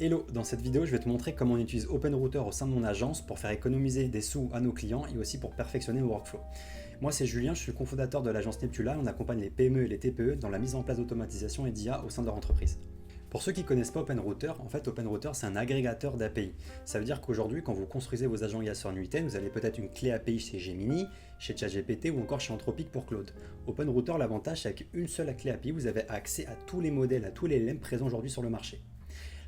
Hello, dans cette vidéo, je vais te montrer comment on utilise OpenRouter au sein de mon agence pour faire économiser des sous à nos clients et aussi pour perfectionner nos workflows. Moi, c'est Julien, je suis le cofondateur de l'agence Neptula. On accompagne les PME et les TPE dans la mise en place d'automatisation et d'IA au sein de leur entreprise. Pour ceux qui ne connaissent pas OpenRouter, en fait, OpenRouter, c'est un agrégateur d'API. Ça veut dire qu'aujourd'hui, quand vous construisez vos agents IA sur Nuiten, vous avez peut-être une clé API chez Gemini, chez ChatGPT ou encore chez Anthropic pour Claude. OpenRouter, l'avantage, c'est qu'avec une seule clé API, vous avez accès à tous les modèles, à tous les LLM présents aujourd'hui sur le marché.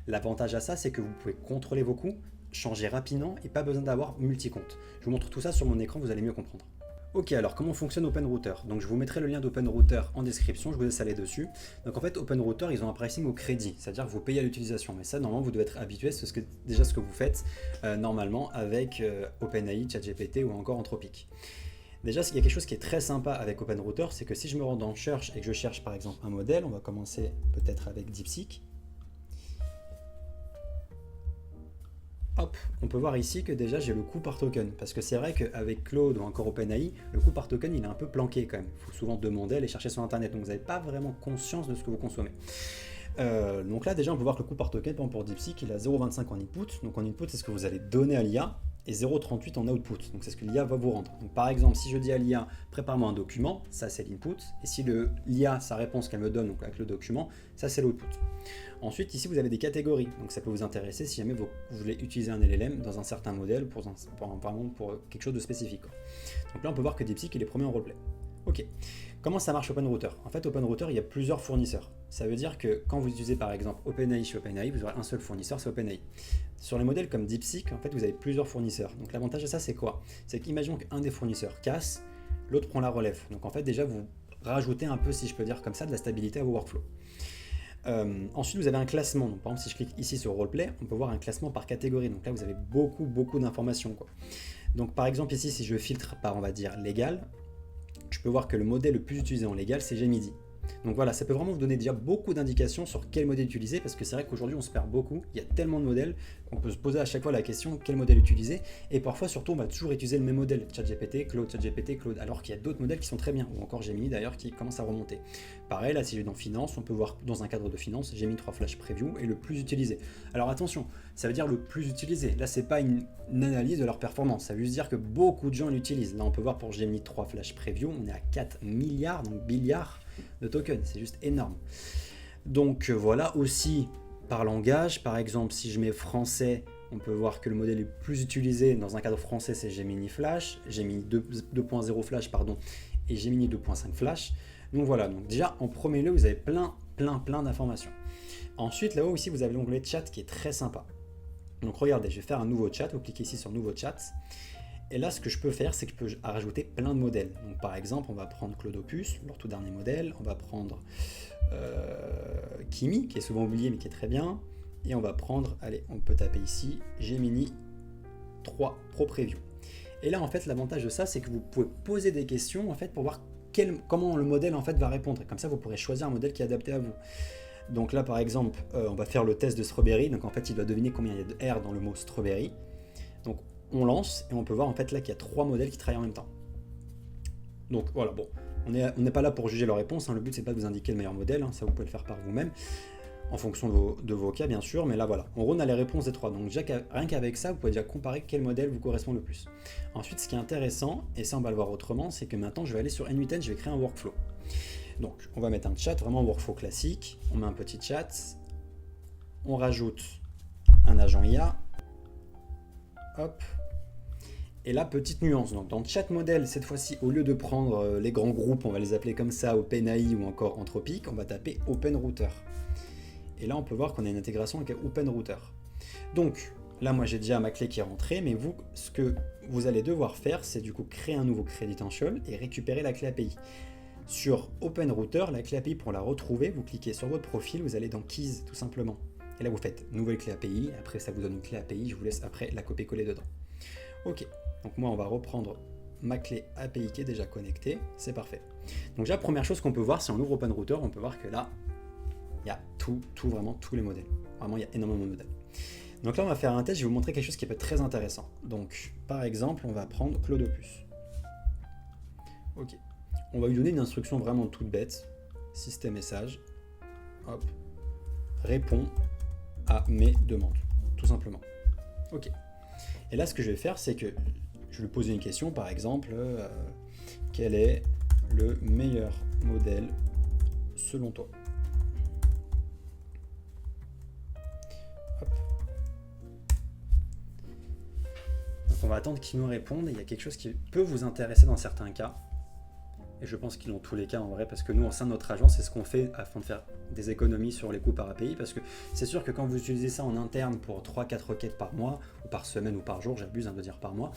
L'avantage à ça, c'est que vous pouvez contrôler vos coûts, changer rapidement et pas besoin d'avoir multi-compte. Je vous montre tout ça sur mon écran, vous allez mieux comprendre. Ok, alors comment fonctionne OpenRouter? Donc je vous mettrai le lien d'OpenRouter en description, je vous laisse aller dessus. Donc en fait, OpenRouter, ils ont un pricing au crédit, c'est-à-dire que vous payez à l'utilisation. Mais ça, normalement, vous devez être habitué, c'est déjà ce que vous faites normalement avec OpenAI, ChatGPT ou encore Anthropic. Déjà, il y a quelque chose qui est très sympa avec OpenRouter, c'est que si je me rends dans Search et que je cherche par exemple un modèle, on va commencer peut-être avec DeepSeek. Hop, on peut voir ici que déjà j'ai le coût par token, parce que c'est vrai qu'avec Claude ou encore OpenAI, le coût par token il est un peu planqué quand même. Il faut souvent demander, aller chercher sur internet, donc vous n'avez pas vraiment conscience de ce que vous consommez. Donc là déjà on peut voir que le coût par token, par exemple pour DeepSeek, il a 0,25 en input, donc en input c'est ce que vous allez donner à l'IA, et 0,38 en output, donc c'est ce que l'IA va vous rendre. Donc par exemple, si je dis à l'IA, prépare-moi un document, ça c'est l'input, et si l'IA, sa réponse qu'elle me donne donc avec le document, ça c'est l'output. Ensuite, ici vous avez des catégories, donc ça peut vous intéresser si jamais vous voulez utiliser un LLM dans un certain modèle pour quelque chose de spécifique. Donc là on peut voir que DeepSeek il est premier en roleplay. Ok, comment ça marche OpenRouter? En fait, OpenRouter, il y a plusieurs fournisseurs. Ça veut dire que quand vous utilisez par exemple OpenAI chez OpenAI, vous aurez un seul fournisseur, c'est OpenAI. Sur les modèles comme DeepSeek, en fait, vous avez plusieurs fournisseurs. Donc l'avantage de ça, c'est quoi? C'est qu'imaginons qu'un des fournisseurs casse, l'autre prend la relève. Donc en fait, déjà, vous rajoutez un peu, si je peux dire comme ça, de la stabilité à vos workflows. Ensuite, vous avez un classement. Donc, par exemple, si je clique ici sur Roleplay, on peut voir un classement par catégorie. Donc là, vous avez beaucoup d'informations, quoi. Donc par exemple, ici, si je filtre par, on va dire, légal, je peux voir que le modèle le plus utilisé en légal, c'est Gemini. Donc voilà, ça peut vraiment vous donner déjà beaucoup d'indications sur quel modèle utiliser, parce que c'est vrai qu'aujourd'hui on se perd beaucoup, il y a tellement de modèles qu'on peut se poser à chaque fois la question quel modèle utiliser, et parfois surtout on va toujours utiliser le même modèle, ChatGPT, Claude, alors qu'il y a d'autres modèles qui sont très bien, ou encore Gemini d'ailleurs qui commence à remonter. Pareil, là si je vais dans Finance, on peut voir dans un cadre de finance, Gemini 3 Flash Preview est le plus utilisé. Alors attention, ça veut dire le plus utilisé, là c'est pas une analyse de leur performance, ça veut juste dire que beaucoup de gens l'utilisent. Là on peut voir pour Gemini 3 Flash Preview, on est à 4 milliards, donc billiards de tokens, c'est juste énorme. Donc voilà, aussi par langage, par exemple si je mets français, on peut voir que le modèle le plus utilisé dans un cadre français c'est Gemini Flash, Gemini 2.0 Flash pardon, et Gemini 2.5 Flash. Donc voilà, donc déjà en premier lieu vous avez plein d'informations. Ensuite là-haut aussi vous avez l'onglet chat qui est très sympa. Donc regardez, je vais faire un nouveau chat, vous cliquez ici sur nouveau chat. Et là, ce que je peux faire, c'est que je peux rajouter plein de modèles. Donc, par exemple, on va prendre Claude Opus, leur tout dernier modèle. On va prendre Kimi, qui est souvent oublié, mais qui est très bien. Et on va prendre, allez, on peut taper ici, Gemini 3 Pro Preview. Et là, en fait, l'avantage de ça, c'est que vous pouvez poser des questions, en fait, pour voir comment le modèle, en fait, va répondre. Et comme ça, vous pourrez choisir un modèle qui est adapté à vous. Donc là, par exemple, on va faire le test de strawberry. Donc, en fait, il doit deviner combien il y a de R dans le mot strawberry. Donc, on lance et on peut voir en fait là qu'il y a 3 modèles qui travaillent en même temps. Donc voilà, bon, on n'est pas là pour juger leur réponse, hein. Le but c'est pas de vous indiquer le meilleur modèle, hein. Ça vous pouvez le faire par vous-même, en fonction de vos cas bien sûr, mais là voilà, en gros on a les réponses des 3, donc déjà, rien qu'avec ça vous pouvez déjà comparer quel modèle vous correspond le plus. Ensuite ce qui est intéressant, et ça on va le voir autrement, c'est que maintenant je vais aller sur N8N, je vais créer un workflow. Donc on va mettre un chat, vraiment un workflow classique, on met un petit chat, on rajoute un agent IA, hop. Et là, petite nuance, donc dans Chat Model, cette fois-ci, au lieu de prendre les grands groupes, on va les appeler comme ça, OpenAI ou encore Anthropic, on va taper OpenRouter. Et là, on peut voir qu'on a une intégration avec OpenRouter. Donc, là, moi, j'ai déjà ma clé qui est rentrée, mais vous, ce que vous allez devoir faire, c'est du coup créer un nouveau credential et récupérer la clé API. Sur OpenRouter, la clé API, pour la retrouver, vous cliquez sur votre profil, vous allez dans Keys, tout simplement. Et là, vous faites nouvelle clé API, après ça vous donne une clé API, je vous laisse après la copier-coller dedans. Ok, donc moi on va reprendre ma clé API qui est déjà connectée, c'est parfait. Donc déjà première chose qu'on peut voir, si on ouvre OpenRouter, on peut voir que là, il y a vraiment tous les modèles. Vraiment il y a énormément de modèles. Donc là on va faire un test, je vais vous montrer quelque chose qui peut être très intéressant. Donc par exemple, on va prendre Claude Opus. Ok, on va lui donner une instruction vraiment toute bête, système message, hop, réponds à mes demandes, tout simplement. Ok. Et là, ce que je vais faire, c'est que je vais lui poser une question, par exemple, quel est le meilleur modèle selon toi? Hop. Donc on va attendre qu'il nous réponde. Il y a quelque chose qui peut vous intéresser dans certains cas. Et je pense qu'ils l'ont tous les cas en vrai, parce que nous, au sein de notre agence, c'est ce qu'on fait afin de faire des économies sur les coûts par API, parce que c'est sûr que quand vous utilisez ça en interne pour 3-4 requêtes par mois, ou par semaine ou par jour, j'abuse de dire par mois,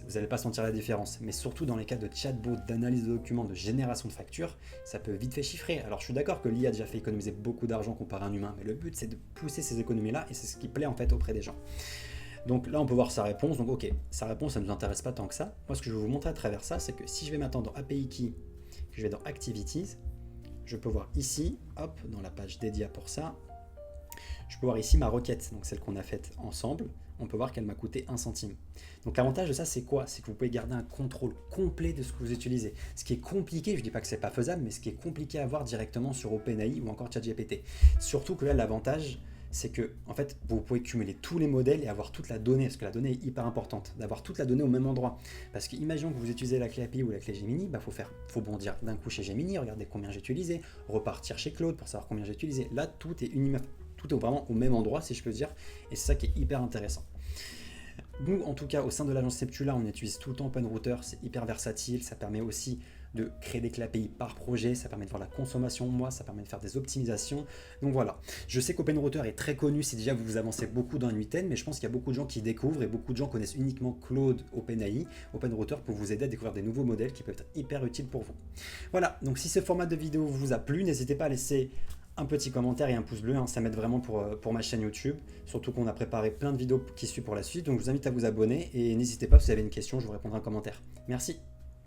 vous n'allez pas sentir la différence. Mais surtout dans les cas de chatbot, d'analyse de documents, de génération de factures, ça peut vite fait chiffrer. Alors je suis d'accord que l'IA a déjà fait économiser beaucoup d'argent comparé à un humain, mais le but c'est de pousser ces économies-là, et c'est ce qui plaît en fait auprès des gens. Donc là, on peut voir sa réponse. Donc ok, sa réponse, ça ne nous intéresse pas tant que ça. Moi, ce que je vais vous montrer à travers ça, c'est que si je vais maintenant dans API Key, que je vais dans Activities, je peux voir ici, hop, dans la page dédiée pour ça, je peux voir ici ma requête, donc celle qu'on a faite ensemble. On peut voir qu'elle m'a coûté 1 centime. Donc l'avantage de ça, c'est quoi? C'est que vous pouvez garder un contrôle complet de ce que vous utilisez. Ce qui est compliqué, je ne dis pas que c'est pas faisable, mais ce qui est compliqué à voir directement sur OpenAI ou encore ChatGPT. Surtout que là, l'avantage, c'est que en fait, vous pouvez cumuler tous les modèles et avoir toute la donnée, parce que la donnée est hyper importante, d'avoir toute la donnée au même endroit. Parce qu'imaginons que vous utilisez la clé API ou la clé Gemini, faut bondir d'un coup chez Gemini, regarder combien j'ai utilisé, repartir chez Claude pour savoir combien j'ai utilisé. Là, tout est vraiment au même endroit, si je peux dire, et c'est ça qui est hyper intéressant. Nous, en tout cas, au sein de l'agence Septula, on utilise tout le temps OpenRouter, c'est hyper versatile, ça permet aussi de créer des clés API par projet, ça permet de voir la consommation mois, ça permet de faire des optimisations. Donc voilà, je sais qu'OpenRouter est très connu si déjà vous avancez beaucoup dans N8N, mais je pense qu'il y a beaucoup de gens qui découvrent et beaucoup de gens connaissent uniquement Claude OpenAI. OpenRouter peut vous aider à découvrir des nouveaux modèles qui peuvent être hyper utiles pour vous. Voilà, donc si ce format de vidéo vous a plu, n'hésitez pas à laisser un petit commentaire et un pouce bleu, hein, ça m'aide vraiment pour ma chaîne YouTube, surtout qu'on a préparé plein de vidéos qui suivent pour la suite, donc je vous invite à vous abonner et n'hésitez pas si vous avez une question, je vous répondrai en commentaire. Merci.